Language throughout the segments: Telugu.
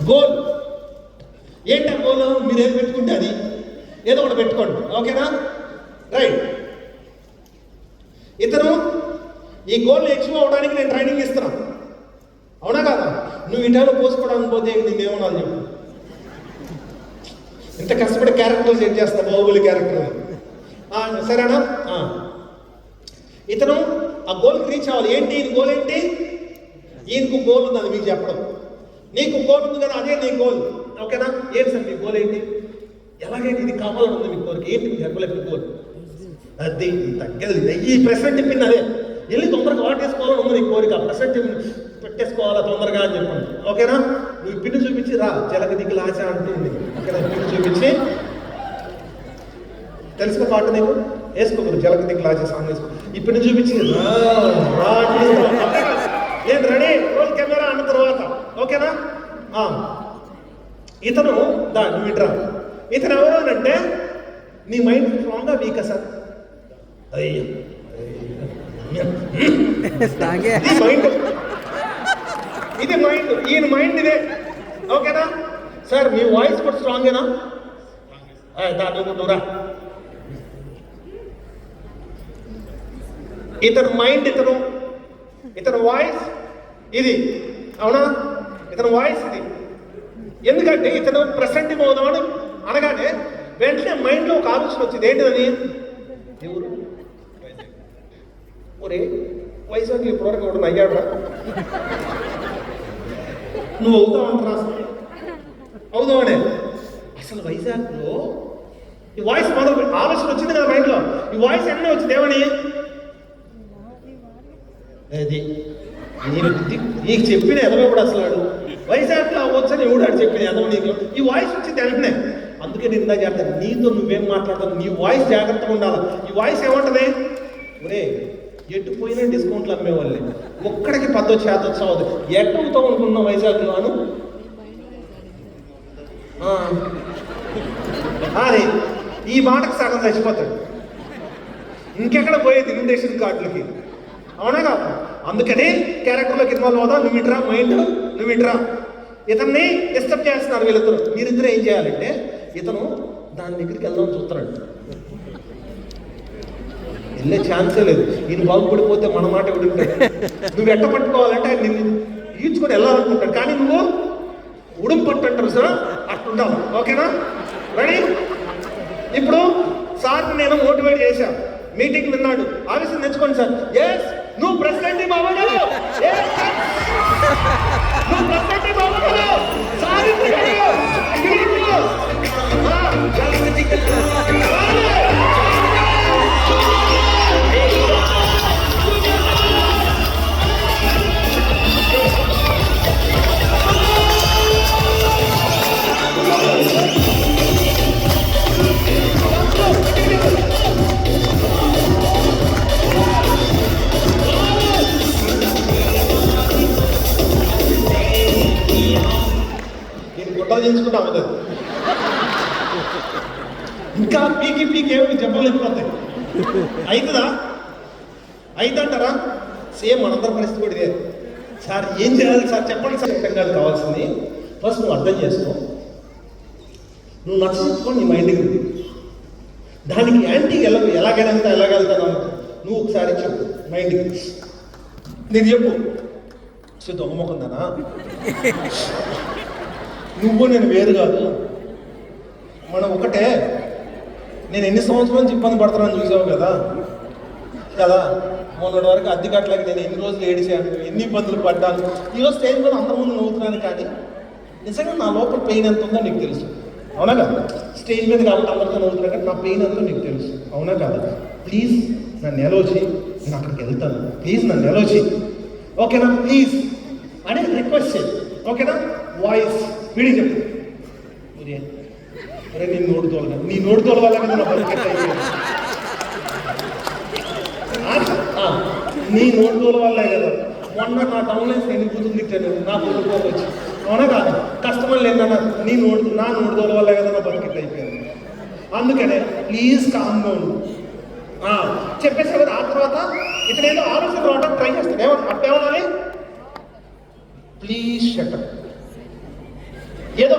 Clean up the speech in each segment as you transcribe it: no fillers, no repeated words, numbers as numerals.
గోల్ ఏంటి? ఆ గోల్ మీరు ఏది పెట్టుకుంటే అది ఏదో ఒకటి పెట్టుకోండి, ఓకేనా? రైట్. ఇతను ఈ గోల్ని అచీవ్ అవ్వడానికి నేను ట్రైనింగ్ ఇస్తున్నాను, అవునా కాదా? నువ్వు ఇటాలో పోసుకోవడానికి పోతే నేనేమన్నా చెప్పు, ఇంత కష్టపడి క్యారెక్టర్ సెట్ చేస్తా, బాహుబలి క్యారెక్టర్, సరేనా? ఇతను ఆ గోల్కి రీచ్ అవ్వాలి. ఏంటి ఇది గోల్? ఏంటి? ఈయనకు గోల్ ఉంది, అది మీకు చెప్పడం. నీకు గోల్ ఉంది కదా, అదే నీ గోల్, ఓకేనా? ఏంటి సార్ మీ గోల్ ఏంటి? ఎలాగైతే ఇది కావాలని ఉంది మీ కోరిక ఏంటి? మీ హెర్బల్ గోల్ అది తగ్గదు. ఈ ప్రెసెంట్ టిఫిన్ అదే వెళ్ళి తొందరగా వాటేసుకోవాలని ఉంది నీ కోరిక. ప్రెసెంట్ టిఫిన్ పెట్టేసుకోవాలా తొందరగా అని చెప్పండి, ఓకేనా? నువ్వు పిన్ను చూపించి రా, చిలక దిక్కులు ఆశ అంటుంది, ఓకేనా? పిన్ను చూపించి, తెలుసుకో పాట నీకు, వేసుకోకూడదు, చిలక దిక్కులు ఆశ సాంగ్ వేసుకో. ఈ పిన్ను చూపించి రా, నేను రెడీ, రోల్ కెమెరా అన్న తర్వాత, ఓకేనా? ఇతను నువ్వు ఇట్రా. ఇతను ఎవరు అని అంటే నీ మైండ్ స్ట్రాంగ్గా వీకా సార్? అయ్యో మైండ్, ఇది మైండ్, ఈయన మైండ్ ఇదే, ఓకేనా? సార్ మీ వాయిస్ కూడా స్ట్రాంగేనా? నువ్వురా. ఇతను మైండ్, ఇతను వాయిస్ ఇది, అవునా? ఇతను వాయిస్ ఇది. ఎందుకంటే ఇతను ప్రెసెంట్ అవుదామని అనగానే వెంటనే మైండ్లో ఒక ఆలోచన వచ్చింది. ఏంటిదని? ఎవరు? ఒరే వైజాగ్ ఇప్పటివరకు ఎవడన్నా అయ్యాడురా? నువ్వు అవుతావంటారా? అసలు అవుదామనే అసలు వైజాగ్లో ఈ వాయిస్ మొదలు ఆలోచన వచ్చింది కదా మైండ్లో. ఈ వాయిస్ ఎన్నో వచ్చింది, ఏమని? అది నీకు చెప్పిన ఎదవో కూడా అసలు వైజాగ్లో అవ్వచ్చని ఎవడాడు చెప్పిన ఎదవ నీకు. ఈ వాయిస్ వచ్చింది వెంటనే. అందుకే నేను ఇందా చేస్తాను, నీతో నువ్వేం మాట్లాడతావు, నీ వాయిస్ జాగ్రత్తగా ఉండాలి. ఈ వాయిస్ ఏమంటది? ఒరే ఎటు పోయినా డిస్కౌంట్లు అమ్మేవాళ్ళే, ఒక్కడికి 10% అవుతుంది, ఎక్కడితో ఉంటున్నా వైజాగ్లో అను. అది ఈ మాటకు సగం చచ్చిపోతాడు, ఇంకెక్కడ పోయేది ఇన్విటేషన్ కార్డులకి, అవునా కాదు? అందుకని క్యారెక్టర్లోకి ఇన్వాల్వ్ అవుదా. నువ్వు ఇట్రా మైండ్, నువ్వు ఇట్రా. ఇతన్ని డిస్టర్బ్ చేస్తున్నారు వీళ్ళిద్దరు. మీరిద్దరు ఏం చేయాలంటే, ఇతను దాని దగ్గరికి వెళ్దాం చూస్తున్నాడు, వెళ్ళే ఛాన్సే లేదు. ఈయన బాగుపడిపోతే మన మాట ఎవడుంటాడు? నువ్వు ఎట్ట పట్టుకోవాలంటే ఆయన నిన్ను ఈడ్చుకొని వెళ్ళాలనుకుంటాడు, కానీ నువ్వు ఉడుం పట్టు అంటారు సార్, అట్టుండాలి, ఓకేనా? రెడీ? ఇప్పుడు సార్ని నేను మోటివేట్ చేశాను, మీటింగ్ విన్నాడు, ఆఫీసుని తెచ్చుకోండి సార్. ఎస్ నువ్వు ప్రెసిడెంట్ బాబు, నువ్వు ప్రెసిడెంట్ బాబు, సార్ గుట్టలు అవుతుంది. ఇంకా పీకి ఏమి జబ్బులు అయిపోతాయి. అవుతుందా? అయితంటారా? సేమ్ మనందరి పరిస్థితి కూడా ఇదే. సార్ ఏం చేయాలి సార్ చెప్పండి సార్. కాదు కావాల్సింది, ఫస్ట్ నువ్వు అర్థం చేసుకో, నువ్వు నచ్చుకొని నీ మైండ్కి ఉంది, దానికి యాంటీ ఎలాగెళ్తాను నువ్వు ఒకసారి చెప్పు మైండ్కి. నేను చెప్పు దొంగమొకందానా, నువ్వు నేను వేరు కాదు, మనం ఒకటే. నేను ఎన్ని సంవత్సరాల నుంచి ఇబ్బంది పడుతున్నాను చూసావు కదా మొన్నటి వరకు అద్దె కట్టలేక నేను ఎన్ని రోజులు ఏడిచాను, ఎన్ని ఇబ్బందులు పడ్డాను. ఈరోజు స్టేజ్ మీద అందరి ముందు నవ్వుతున్నాను, కానీ నిజంగా నా లోపల పెయిన్ ఎంత ఉందో నీకు తెలుసు, అవునా కదా? స్టేజ్ మీద కాబట్టి అందరితో నవ్వుతున్నా, కానీ నా పెయిన్ ఎంతో నీకు తెలుసు, అవునా కదా? ప్లీజ్ నన్ను ఎలోచి, నేను అక్కడికి వెళ్తాను, ప్లీజ్ నన్ను ఎలోచి, ఓకేనా? ప్లీజ్ అని రిక్వెస్ట్ చేయి, ఓకేనా? వాయిస్ విడి చెప్పు. అరే నీ నోడు తోలగా కదా నా బతికెట్ అయ్యి, నీ నోడు తోల వల్లే కదా మొన్న నా టౌన్లో ఎన్ని కూతురు తిట్టాను, నా కొడుకోవచ్చు, అవునా కాదు? కస్టమర్లు ఏంటన్నా నా నోడు తోల వల్లే కదా నా బతికెట్ అయిపోయాను. అందుకనే ప్లీజ్ కామ్ డౌన్ చెప్పేసా కదా. ఆ తర్వాత ఇతనేదో ఆలోచన రావడానికి ట్రై చేస్తాడు, అట్టేమనాలి? Please shut up. ఏదో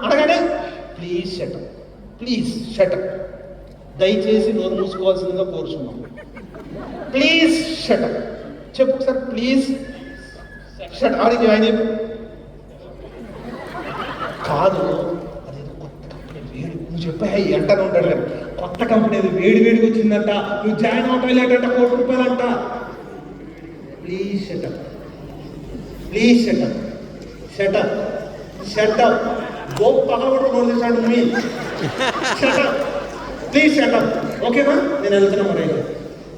అనగానే ప్లీజ్ షటప్, ప్లీజ్ షటప్, దయచేసి నోరు మూసుకోవాల్సిందిగా కోరుచున్నాం. ప్లీజ్ షటప్ చెప్పు సార్, ప్లీజ్ షటప్. ఆడికి ఆయన కాదు, అదేదో కొత్త కంపెనీ వేడి, నువ్వు చెప్పా ఎంటనే ఉంటాడు కదా, కొత్త కంపెనీ అది వేడి వేడికి వచ్చిందంట, నువ్వు జాయిన్ అవటం లేదంట, ₹1,00,00,000 please shut up, please shut up, shut up, shut up. గోప్ పగలగొట్టు నోరు తెచ్చాడు మీ షటప్, ప్లీజ్ షటప్. ఓకేనా? నేను వెళ్తున్నా మరి.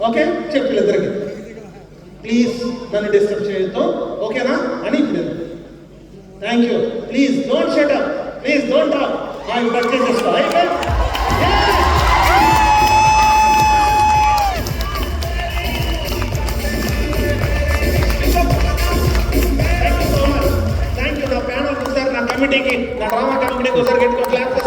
ఓకే చెప్పు ఇద్దరికి, ప్లీజ్ నన్ను డిస్టర్బ్ చేయొద్దు, ఓకేనా అని ఇప్పుడు. Thank you. Please don't shut up, please don't talk. But చేసేస్తా అయితే. థ్యాంక్ యూ నా ప్యానల్ సార్, నా కమిటీకి, నా డ్రామా కమిటీకి ఒకసారి గెట్టుకో క్లాస్.